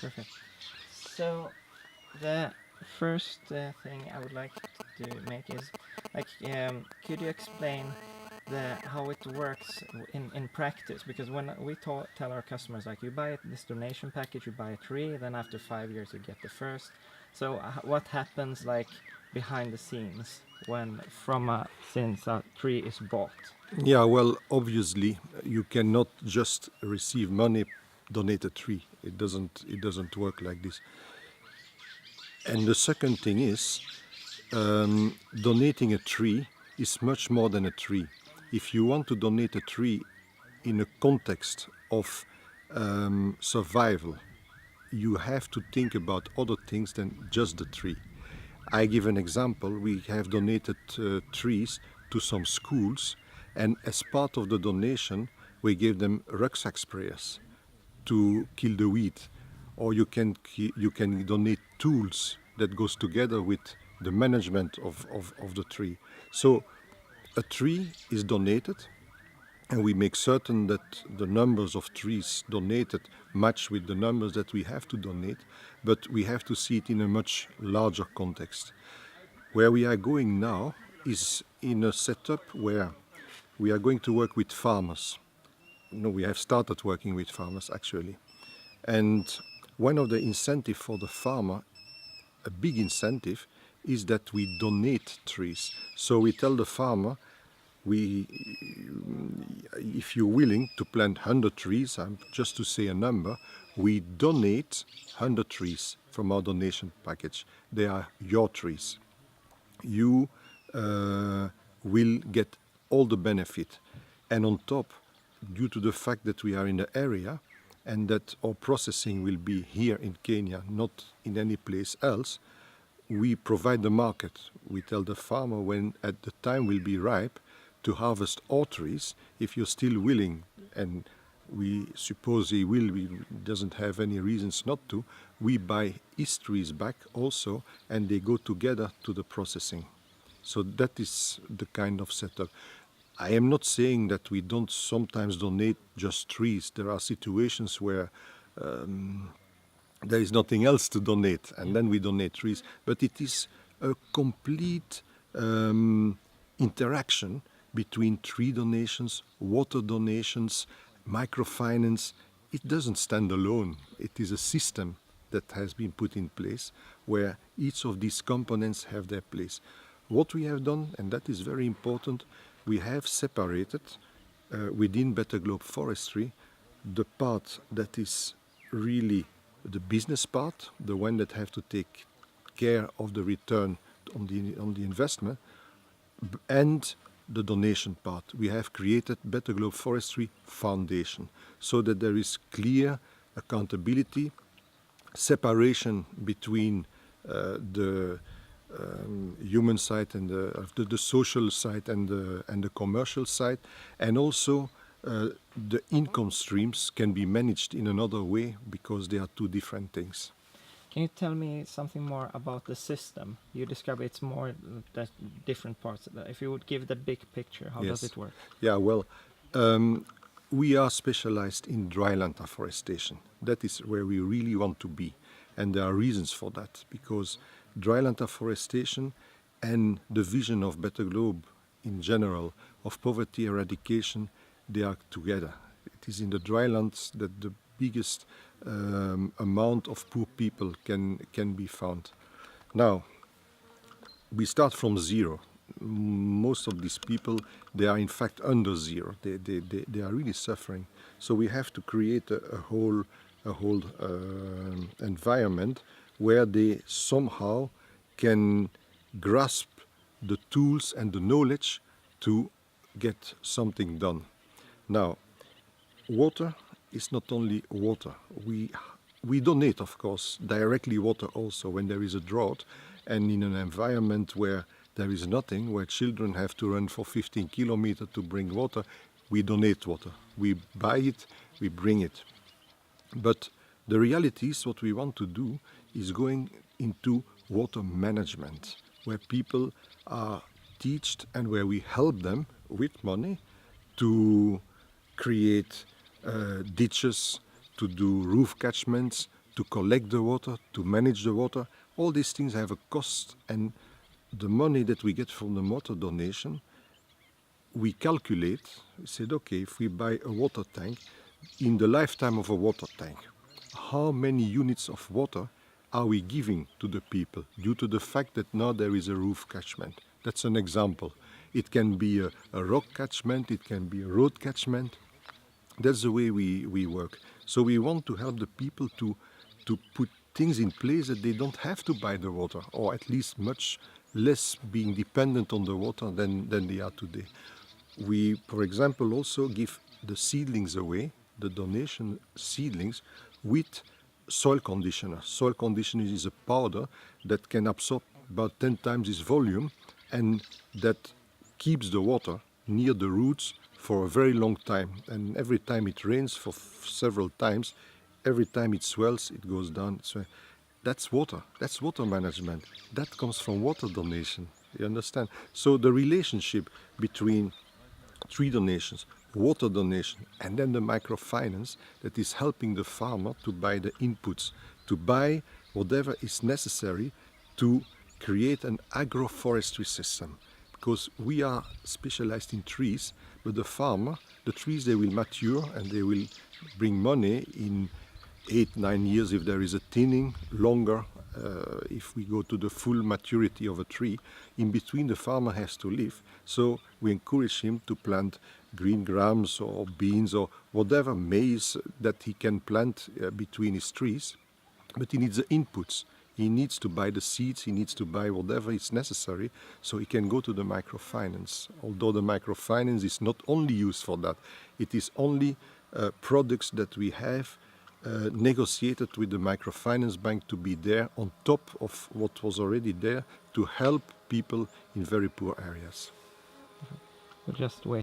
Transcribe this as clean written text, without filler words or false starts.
Perfect. So the first thing I would like to make is like, could you explain how it works in practice? Because when we tell our customers, like, you buy this donation package, you buy a tree, then after 5 years you get the first. So what happens, like, behind the scenes when since a tree is bought? Yeah, well, obviously, you cannot just receive money, donate a tree. It doesn't work like this. And the second thing is, donating a tree is much more than a tree. If you want to donate a tree in a context of survival, you have to think about other things than just the tree. I give an example. We have donated trees to some schools, and as part of the donation, we gave them rucksack sprayers to kill the weed, or you can donate tools that goes together with the management of the tree. So a tree is donated, and we make certain that the numbers of trees donated match with the numbers that we have to donate, but we have to see it in a much larger context. Where we are going now is in a setup where we are going to work with farmers. No, we have started working with farmers actually. And one of the incentive for the farmer, a big incentive, is that we donate trees. So we tell the farmer, we, if you're willing to plant 100 trees, just to say a number, we donate 100 trees from our donation package. They are your trees. You will get all the benefit. And on top, due to the fact that we are in the area and that our processing will be here in Kenya, not in any place else, we provide the market. We tell the farmer when at the time will be ripe to harvest our trees, if you're still willing, and we suppose he doesn't have any reasons not to, we buy his trees back also, and they go together to the processing. So that is the kind of setup. I am not saying that we don't sometimes donate just trees. There are situations where there is nothing else to donate, and then we donate trees. But it is a complete interaction between tree donations, water donations, microfinance. It doesn't stand alone. It is a system that has been put in place where each of these components have their place. What we have done, and that is very important, we have separated within Better Globe Forestry the part that is really the business part, the one that have to take care of the return on the investment, and the donation part. We have created Better Globe Forestry Foundation so that there is clear accountability, separation between the human side and the social side and the commercial side, and also the income streams can be managed in another way because they are two different things. Can you tell me something more about the system? You describe it's more the different parts. If you would give the big picture, how does Yes. it work? Yeah, well, we are specialized in dryland afforestation. That is where we really want to be. And there are reasons for that, because dryland afforestation and the vision of Better Globe in general, of poverty eradication, they are together. It is in the drylands that the biggest amount of poor people can be found. Now, we start from zero. Most of these people, they are in fact under zero. They are really suffering. So we have to create a whole environment where they somehow can grasp the tools and the knowledge to get something done. Now, water is not only water. We donate, of course, directly water also when there is a drought, and in an environment where there is nothing, where children have to run for 15 kilometers to bring water, we donate water. We buy it, we bring it. But the reality is what we want to do is going into water management, where people are taught and where we help them with money to create ditches, to do roof catchments, to collect the water, to manage the water. All these things have a cost, and the money that we get from the water donation, we calculate, we said, okay, if we buy a water tank, in the lifetime of a water tank, how many units of water are we giving to the people due to the fact that now there is a roof catchment? That's an example. It can be a rock catchment, it can be a road catchment. That's the way we work. So we want to help the people to put things in place that they don't have to buy the water, or at least much less being dependent on the water than they are today. We, for example, also give the seedlings away, the donation seedlings, with soil conditioner. Soil conditioner is a powder that can absorb about 10 times its volume and that keeps the water near the roots for a very long time. And every time it rains for several times, every time it swells, it goes down. So that's water. That's water management. That comes from water donation. You understand? So the relationship between tree donations, water donation, and then the microfinance that is helping the farmer to buy the inputs, to buy whatever is necessary to create an agroforestry system. Because we are specialized in trees, but the farmer, the trees, they will mature and they will bring money in 8-9 years if there is a thinning, longer if we go to the full maturity of a tree. In between, the farmer has to live, so we encourage him to plant green grams or beans or whatever maize that he can plant between his trees, but he needs the inputs. He needs to buy the seeds, he needs to buy whatever is necessary so he can go to the microfinance. Although the microfinance is not only used for that, it is only products that we have negotiated with the microfinance bank to be there on top of what was already there to help people in very poor areas. We'll just wait.